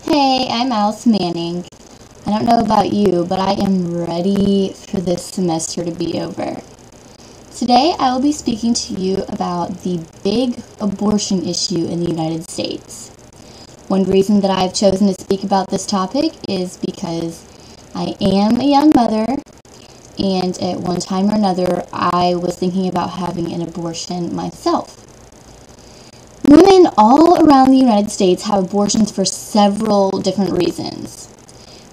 Hey, I'm Alice Manning. I don't know about you, but I am ready for this semester to be over. Today, I will be speaking to you about the big abortion issue in the United States. One reason that I've chosen to speak about this topic is because I am a young mother, and at one time or another, I was thinking about having an abortion myself. Women all around the United States have abortions for several different reasons.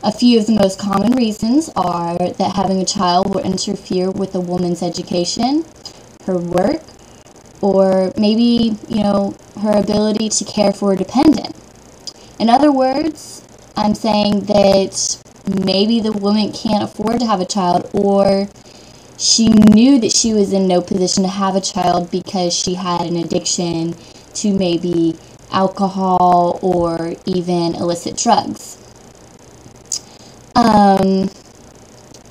A few of the most common reasons are that having a child will interfere with a woman's education, her work, or maybe, her ability to care for a dependent. In other words, I'm saying that maybe the woman can't afford to have a child, or she knew that she was in no position to have a child because she had an addiction to maybe alcohol or even illicit drugs.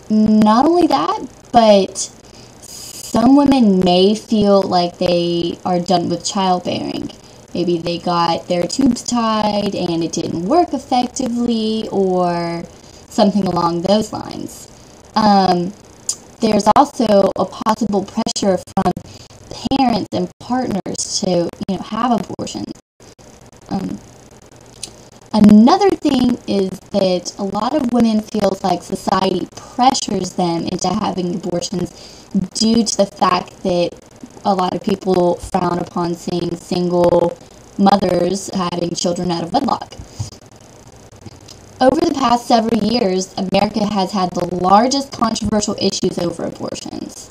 Not only that, but some women may feel like they are done with childbearing. Maybe they got their tubes tied and it didn't work effectively, or something along those lines. There's also a possible pressure from parents and partners to, have abortions. Another thing is that a lot of women feels like society pressures them into having abortions due to the fact that a lot of people frown upon seeing single mothers having children out of wedlock. Over the past several years, America has had the largest controversial issues over abortions.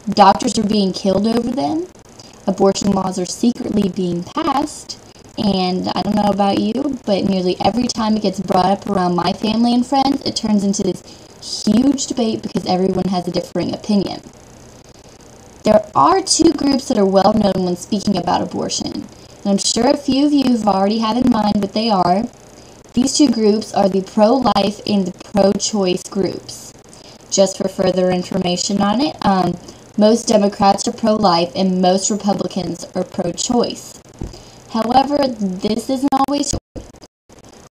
Doctors are being killed over them, abortion laws are secretly being passed, and I don't know about you, but nearly every time it gets brought up around my family and friends, it turns into this huge debate because everyone has a differing opinion. There are two groups that are well known when speaking about abortion, and I'm sure a few of you have already had in mind what they are. These two groups are the pro-life and the pro-choice groups. Just for further information on it, most Democrats are pro-life and most Republicans are pro-choice. However, this isn't always true.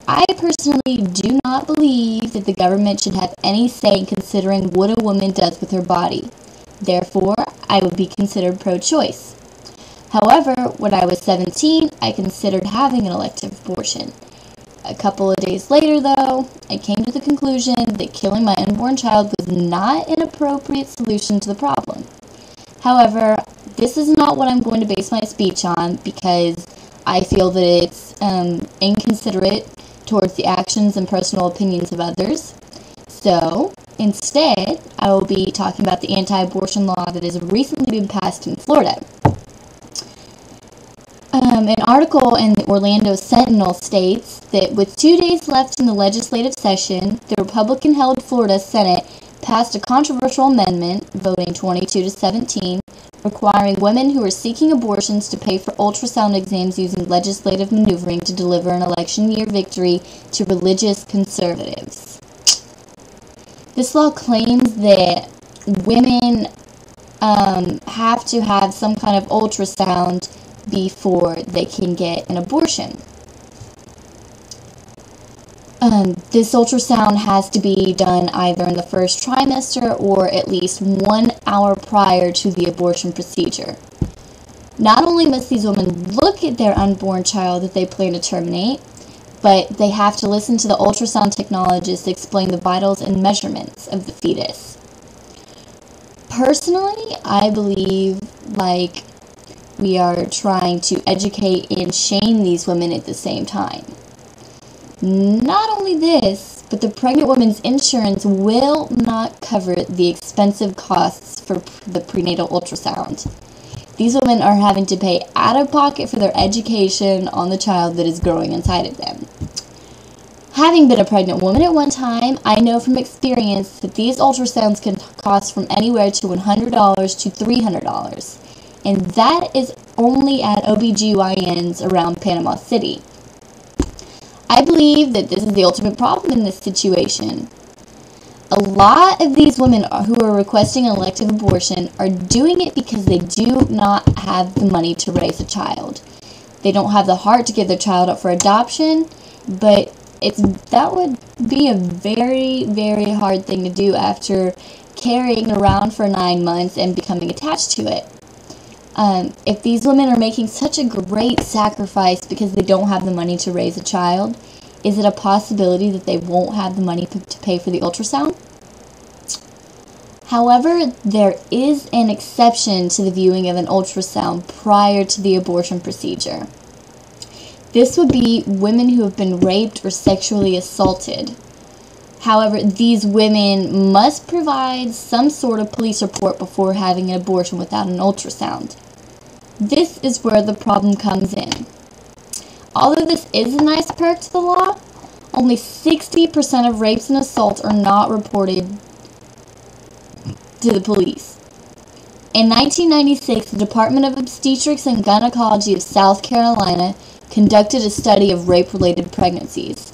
I personally do not believe that the government should have any say in considering what a woman does with her body. Therefore, I would be considered pro-choice. However, when I was 17, I considered having an elective abortion. A couple of days later, though, I came to the conclusion that killing my unborn child was not an appropriate solution to the problem. However, this is not what I'm going to base my speech on because I feel that it's inconsiderate towards the actions and personal opinions of others. So, instead, I will be talking about the anti-abortion law that has recently been passed in Florida. An article in the Orlando Sentinel states that with 2 days left in the legislative session, the Republican-held Florida Senate passed a controversial amendment, voting 22-17, requiring women who are seeking abortions to pay for ultrasound exams using legislative maneuvering to deliver an election year victory to religious conservatives. This law claims that women have to have some kind of ultrasound before they can get an abortion. This ultrasound has to be done either in the first trimester or at least 1 hour prior to the abortion procedure. Not only must these women look at their unborn child that they plan to terminate, but they have to listen to the ultrasound technologist explain the vitals and measurements of the fetus. Personally, I believe we are trying to educate and shame these women at the same time. Not only this, but the pregnant woman's insurance will not cover the expensive costs for the prenatal ultrasound. These women are having to pay out of pocket for their education on the child that is growing inside of them. Having been a pregnant woman at one time, I know from experience that these ultrasounds can cost from anywhere to $100 to $300. And that is only at OBGYNs around Panama City. I believe that this is the ultimate problem in this situation. A lot of these women who are requesting an elective abortion are doing it because they do not have the money to raise a child. They don't have the heart to give their child up for adoption, but that would be a very, very hard thing to do after carrying around for 9 months and becoming attached to it. If these women are making such a great sacrifice because they don't have the money to raise a child, is it a possibility that they won't have the money to pay for the ultrasound? However, there is an exception to the viewing of an ultrasound prior to the abortion procedure. This would be women who have been raped or sexually assaulted. However, these women must provide some sort of police report before having an abortion without an ultrasound. This is where the problem comes in. Although this is a nice perk to the law, only 60% of rapes and assaults are not reported to the police. In 1996, the Department of Obstetrics and Gynecology of South Carolina conducted a study of rape-related pregnancies.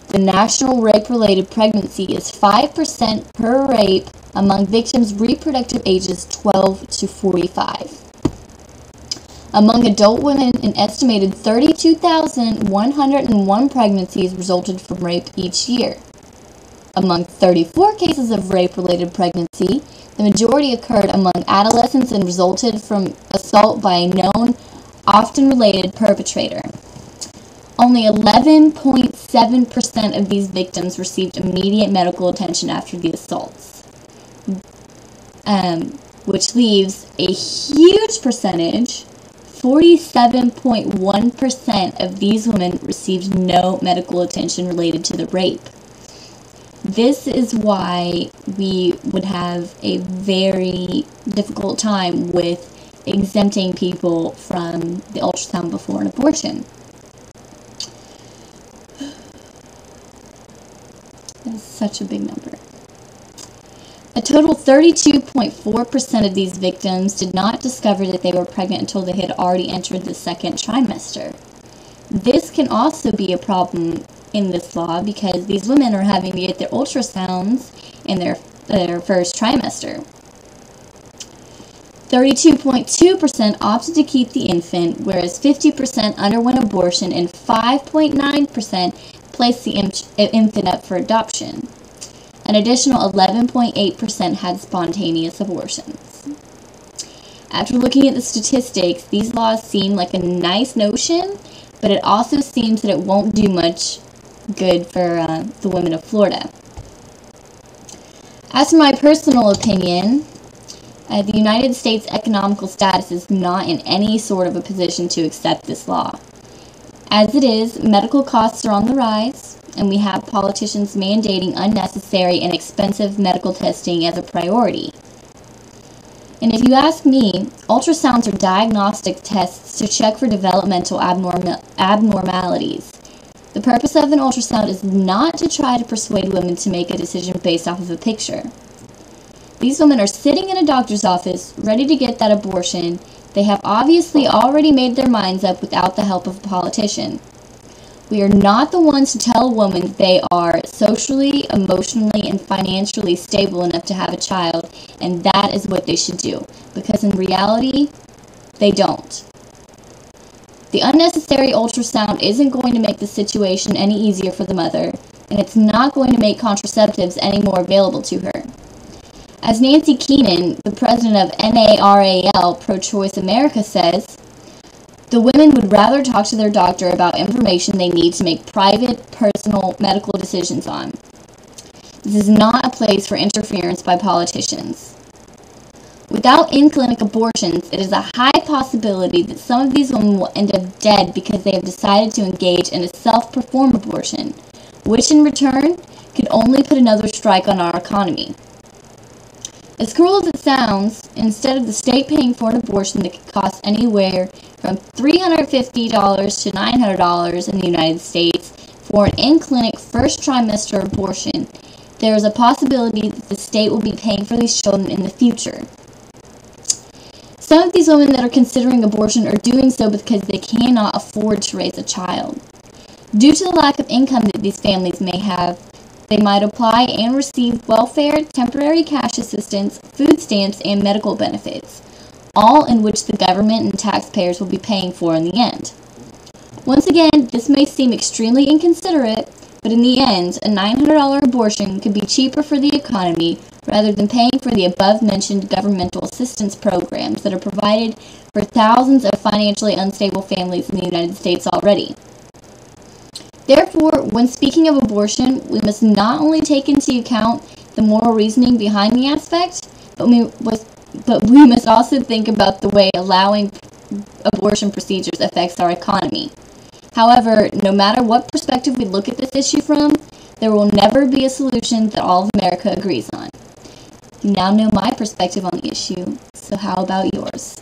The national rape-related pregnancy is 5% per rape among victims reproductive ages 12 to 45. Among adult women, an estimated 32,101 pregnancies resulted from rape each year. Among 34 cases of rape-related pregnancy, the majority occurred among adolescents and resulted from assault by a known, often related perpetrator. Only 11.7% of these victims received immediate medical attention after the assaults, which leaves a huge percentage. 47.1% of these women received no medical attention related to the rape. This is why we would have a very difficult time with exempting people from the ultrasound before an abortion. That's such a big number. A total 32.4% of these victims did not discover that they were pregnant until they had already entered the second trimester. This can also be a problem in this law because these women are having to get their ultrasounds in their first trimester. 32.2% opted to keep the infant, whereas 50% underwent abortion and 5.9% placed the infant up for adoption. An additional 11.8% had spontaneous abortions. After looking at the statistics, these laws seem like a nice notion, but it also seems that it won't do much good for the women of Florida. As for my personal opinion, the United States economical status is not in any sort of a position to accept this law. As it is, medical costs are on the rise, and we have politicians mandating unnecessary and expensive medical testing as a priority. And if you ask me, ultrasounds are diagnostic tests to check for developmental abnormalities. The purpose of an ultrasound is not to try to persuade women to make a decision based off of a picture. These women are sitting in a doctor's office, ready to get that abortion. They have obviously already made their minds up without the help of a politician. We are not the ones to tell a woman that they are socially, emotionally, and financially stable enough to have a child, and that is what they should do, because in reality, they don't. The unnecessary ultrasound isn't going to make the situation any easier for the mother, and it's not going to make contraceptives any more available to her. As Nancy Keenan, the president of NARAL, Pro-Choice America, says, the women would rather talk to their doctor about information they need to make private, personal medical decisions on. This is not a place for interference by politicians. Without in-clinic abortions, it is a high possibility that some of these women will end up dead because they have decided to engage in a self-performed abortion, which in return could only put another strike on our economy. As cruel as it sounds, instead of the state paying for an abortion that could cost anywhere from $350 to $900 in the United States for an in-clinic first trimester abortion, there is a possibility that the state will be paying for these children in the future. Some of these women that are considering abortion are doing so because they cannot afford to raise a child. Due to the lack of income that these families may have, they might apply and receive welfare, temporary cash assistance, food stamps, and medical benefits, all in which the government and taxpayers will be paying for in the end. Once again, this may seem extremely inconsiderate, but in the end, a $900 abortion could be cheaper for the economy rather than paying for the above-mentioned governmental assistance programs that are provided for thousands of financially unstable families in the United States already. Therefore, when speaking of abortion, we must not only take into account the moral reasoning behind the aspect, but we must also think about the way allowing abortion procedures affects our economy. However, no matter what perspective we look at this issue from, there will never be a solution that all of America agrees on. You now know my perspective on the issue, so how about yours?